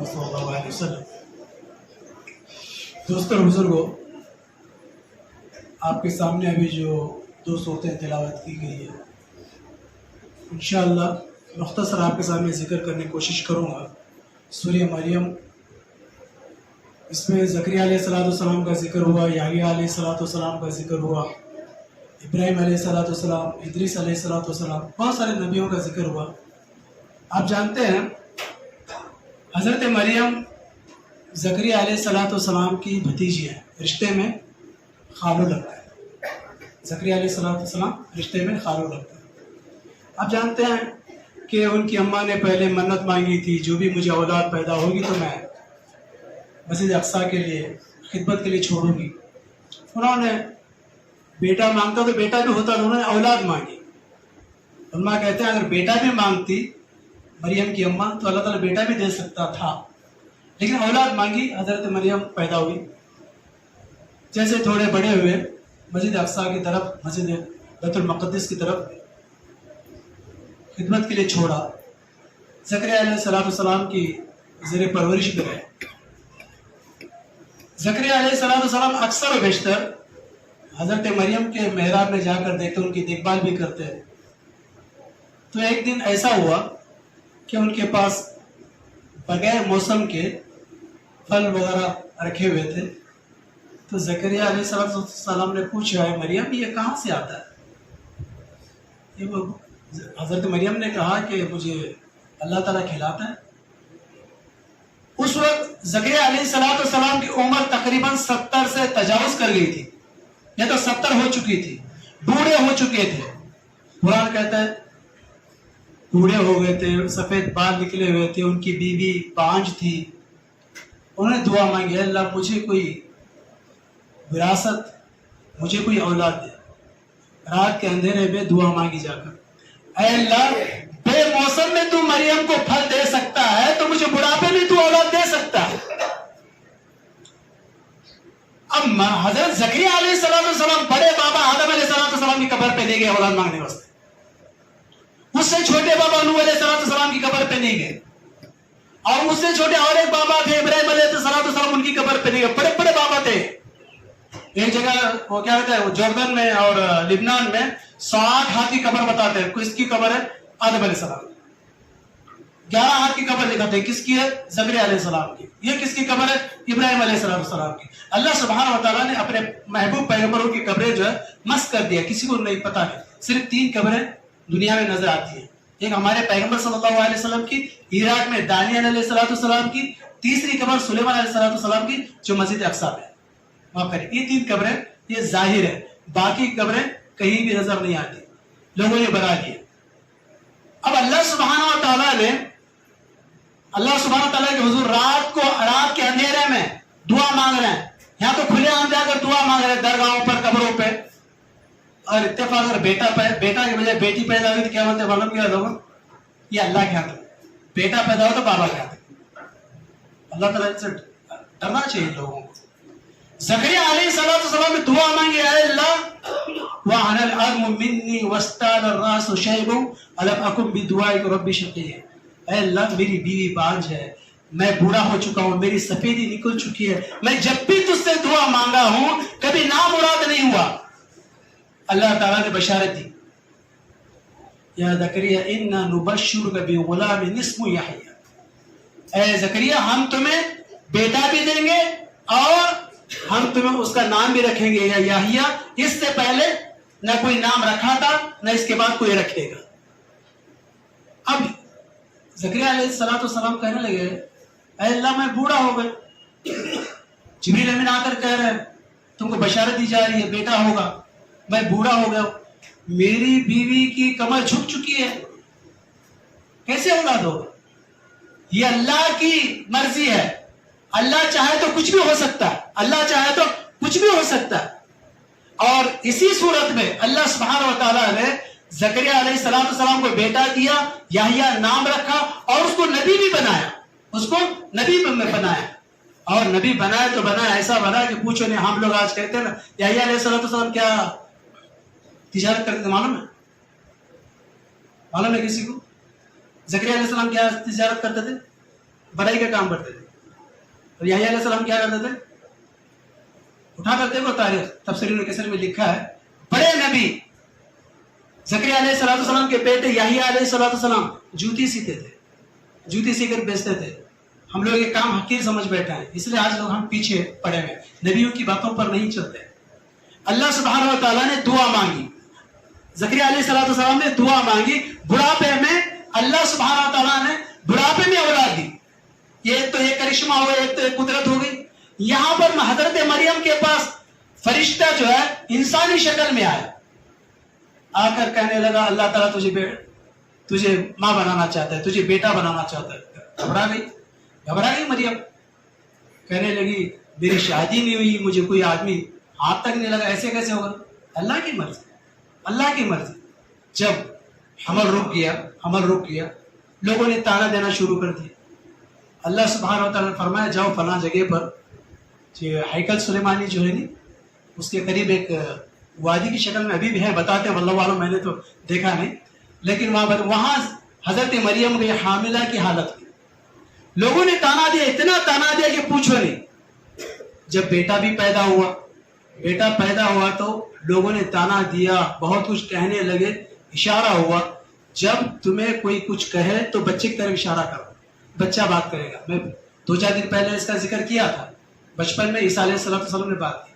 मोहम्मद सल्लल्लाहु अलैहि वसल्लम। दोस्तों बुजुर्गों, आपके सामने अभी जो दो सूरतें तिलावत की गई है, इंशाअल्लाह मुख्तसर आपके सामने जिक्र करने की कोशिश करूँगा। सूरह मरियम, इसमें ज़करिया अलैहिस्सलाम का जिक्र हुआ, याहिया अलैहिस्सलाम का जिक्र हुआ, इब्राहीम अलैहिस्सलाम, इदरीस अलैहिस्सलाम, बहुत सारे नबियों का जिक्र हुआ। आप जानते हैं हज़रत मरियम ज़करिया अलैहिस्सलाम की भतीजी है, रिश्ते में खालू लगता है। ज़करिया अलैहिस्सलाम रिश्ते में खालू लगता है। आप जानते हैं कि उनकी अम्मा ने पहले मन्नत मांगी थी, जो भी मुझे औलाद पैदा होगी तो मैं मस्जिद अक्सा के लिए खिदमत के लिए छोड़ूंगी। उन्होंने बेटा मांगता तो बेटा भी होता, उन्होंने औलाद मांगी। उन्मा कहते हैं अगर बेटा भी मांगती मरियम की अम्मा तो अल्लाह ताला बेटा भी दे सकता था, लेकिन औलाद मांगी, हज़रत मरियम पैदा हुई। जैसे थोड़े बड़े हुए, मस्जिद अक्सा की तरफ, मस्जिद बैतुल मक़द्दिस की तरफ खिदमत के लिए छोड़ा। ज़करिया अलैहिस्सलाम की ज़ेर परवरिश में रहे। ज़करिया अलैहिस्सलाम अक्सर बेशतर हज़रत मरियम के मेहराब में जाकर देखते, उनकी देखभाल भी करते। तो एक दिन ऐसा हुआ कि उनके पास बगैर मौसम के फल वगैरह रखे हुए थे। तो ज़करिया अलैहिस्सलाम ने पूछा, है मरियम ये कहाँ से आता है? ये वो हज़रत मरियम ने कहा कि मुझे अल्लाह ताला खिलाता है। उस वक्त ज़करिया अलैहिस्सलाम की उम्र तकरीबन 70 से तजावुज़ कर गई थी, या तो 70 हो चुकी थी, बूढ़े हो चुके थे। कुरान कहता है बूढ़े हो गए थे, सफ़ेद बाल निकले हुए थे, उनकी बीवी बांझ थी। उन्होंने दुआ मांगी, अल्लाह मुझे कोई विरासत, मुझे कोई औलाद दे। रात के अंधेरे में दुआ मांगी जाकर, ऐ अल्लाह बेमौसम में तू मरियम को फल दे सकता है तो मुझे बुढ़ापे में तू औलाद दे सकता है। अब हजरत ज़करिया अलैहिस्सलाम बड़े बाबा आदम अलैहिस्सलाम की कब्र पे ले गए औलाद मांगने वास्ते। उससे छोटे बाबा नूह अलैहिस्सलाम की कब्र पे नहीं गए, और उससे छोटे और एक बाबा थे इब्राहीम अलैहिस्सलाम, उनकी कब्र पे नहीं गए। बड़े बड़े बाबा थे। एक जगह वो क्या कहते हैं, जॉर्डन में और लिबनान में 60 हाथ की कब्र बताते हैं। किसकी कब्र है? आदम अलैहिस्सलाम। 11 हाथ की कब्र दिखाते हैं, किसकी है? ज़करिया अलैहिस्सलाम की। ये किसकी कब्र है? इब्राहीम अलैहिस्सलाम की। अल्लाह सुब्हानहू व तआला ने अपने महबूब पैगंबरों की कब्रें जो है मस्क कर दिया, किसी को नहीं पता है। सिर्फ 3 कब्रें दुनिया में नजर आती है। एक हमारे पैगंबर सल्लल्लाहु अलैहि वसल्लम की इराक में दानियल अलैहिस्सलाम की, तीसरी कब्र सुलेमान अलैहिस्सलाम की जो मस्जिद अक्सा में। माफ करें, ये 3 कब्रें ये जाहिर है, बाकी कब्रें कहीं भी नजर नहीं आती, लोगों ने बना दी। अब अल्लाह सुब्हानहू व तआला के हुजूर रात के अंधेरे में दुआ मांग रहे हैं। यहाँ तो खुले आम जाकर दुआ मांग रहे हैं, दरगाहों पर, कब्रों पे। और इत्तेफाक अगर बेटा की बजाय बेटी पैदा हुई तो क्या बोलते? मालूम क्या लोगों? ये अल्लाह के हाथ में। बेटा पैदा हो तो बाबा के हाथ में। अल्लाह ताला से डरना चाहिए लोगों को। ज़करिया अलैहिस्सलाम ने दुआ मांगी, अल्लाह व अनल अज़्मु मिन्नी वस्ताल अर्रासु शैबु अलम अकुम बिदुआइक रब्बी शक़िय्या। अल्लाह मेरी बीवी बांझ है, मैं बूढ़ा हो चुका हूं, मेरी सफेदी निकल चुकी है, मैं जब भी तुझसे दुआ मांगा हूं कभी नामुराद नहीं हुआ। अल्लाह ताला ने बशारत दी, या ज़करिया इन्ना नुबश्शिरुका बिग़ुलामिन इस्मुहु यहया। ऐ ज़करिया हम तुम्हें बेटा भी देंगे और हम तुम्हें उसका नाम भी रखेंगे या याहिया। इससे पहले न कोई नाम रखा था, न इसके बाद कोई रखेगा। अब ज़करिया अलैहिस्सलाम कहने लगे, ऐ अल्लाह मैं बूढ़ा हो गया। जिब्रील अमीन आकर कह रहे हैं तुमको बशारत दी जा रही है बेटा होगा, मैं बूढ़ा हो गया, मेरी बीवी की कमर झुक चुकी है, कैसे औलाद होगा? ये अल्लाह की मर्जी है। अल्लाह चाहे तो कुछ भी हो सकता है, अल्लाह चाहे तो कुछ भी हो सकता है। और इसी सूरत में अल्लाह सुब्हानहू व तआला ने ज़करिया अलैहिस्सलाम को बेटा दिया, याहिया नाम रखा, और उसको नबी भी बनाया, उसको नबी में बनाया। और नबी बनाया तो बनाया, ऐसा बना कि पूछो नहीं। हम लोग आज कहते हैं ना, याहिया अलैहिस्सलाम क्या तिजारत करते थे? मालूम है किसी को? ज़करिया अलैहिस्सलाम क्या तिजारत करते थे? बड़ाई का काम करते थे। और याह्या अलैहिस्सलाम क्या करते थे? उठाकर देखो तारीख, तफसीर इब्न कसीर में लिखा है, बड़े नबी ज़करिया अलैहिस्सलाम के बेटे याह्या अलैहिस्सलाम जूती सीते थे, जूती सीकर बेचते थे। हम लोग ये काम हकीर समझ बैठे हैं, इसलिए आज लोग हम पीछे पड़े हुए, नबियों की बातों पर नहीं चलते। अल्लाह सुब्हानहू व तआला ने दुआ मांगी, ज़करिया अलैहिस्सलाम ने दुआ मांगी, बुढ़ापे में अल्लाह सुब्हानहू व तआला ने बुढ़ापे में औलाद दी। ये तो एक करिश्मा हो गया, एक तो एक कुदरत हो गई। यहाँ पर हजरत मरियम के पास फरिश्ता जो है इंसानी शक्ल में आया, आकर कहने लगा अल्लाह ताला तुझे माँ बनाना चाहता है, तुझे बेटा बनाना चाहता है। घबरा गई मरियम, कहने लगी मेरी शादी नहीं हुई, मुझे कोई आदमी हाथ तक नहीं लगा, ऐसे कैसे होगा? अल्लाह की मर्जी, अल्लाह की मर्जी। जब हमल रुक गया, लोगों ने ताना देना शुरू कर दिया। अल्लाह सुब्हानहू व तआला ने फरमाया जाओ फलां जगह पर, हैकल सुलेमानी जो है नी, उसके करीब एक वादी की शक्ल में अभी भी है, बताते हैं वल्लाहु आलम, मैंने तो देखा नहीं, लेकिन वहां हजरत मरियम के हामिला की हालत में लोगों ने ताना दिया, इतना ताना दिया कि पूछो नहीं। जब बेटा पैदा हुआ तो लोगों ने ताना दिया, बहुत कुछ कहने लगे, इशारा हुआ, जब तुम्हें कोई कुछ कहे तो बच्चे की तरफ इशारा करो, बच्चा बात करेगा। मैं 2-4 दिन पहले इसका जिक्र किया था, बचपन में ईसा अलैहिस्सलाम ने बात की।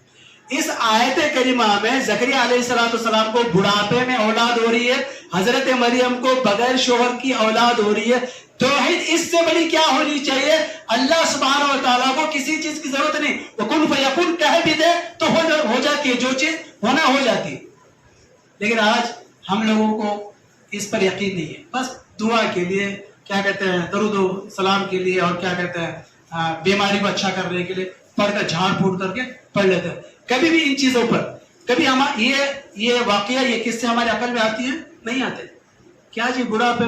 इस आयत करीमा में ज़करिया अलैहिस्सलाम को बुढ़ापे में औलाद हो रही है, हजरत मरियम को बगैर शोहर की औलाद हो रही है। तौहीद इससे बड़ी क्या होनी चाहिए? अल्लाह सुब्हानहू व तआला को किसी चीज की जरूरत नहीं, वकुन फयकुन कह भी दे तो हो जाती है, जो चीज होना हो जाती है। लेकिन आज हम लोगों को इस पर यकीन नहीं है, बस दुआ के लिए, क्या कहते हैं, दरूद सलाम के लिए, और क्या कहते हैं बीमारी को अच्छा करने के लिए पढ़कर झाड़ फूट करके पढ़ लेते हैं। कभी भी इन चीजों पर कभी हम ये वाकया, ये किस्से हमारे अकल में आती है? नहीं आते। क्या जी बुढ़ापे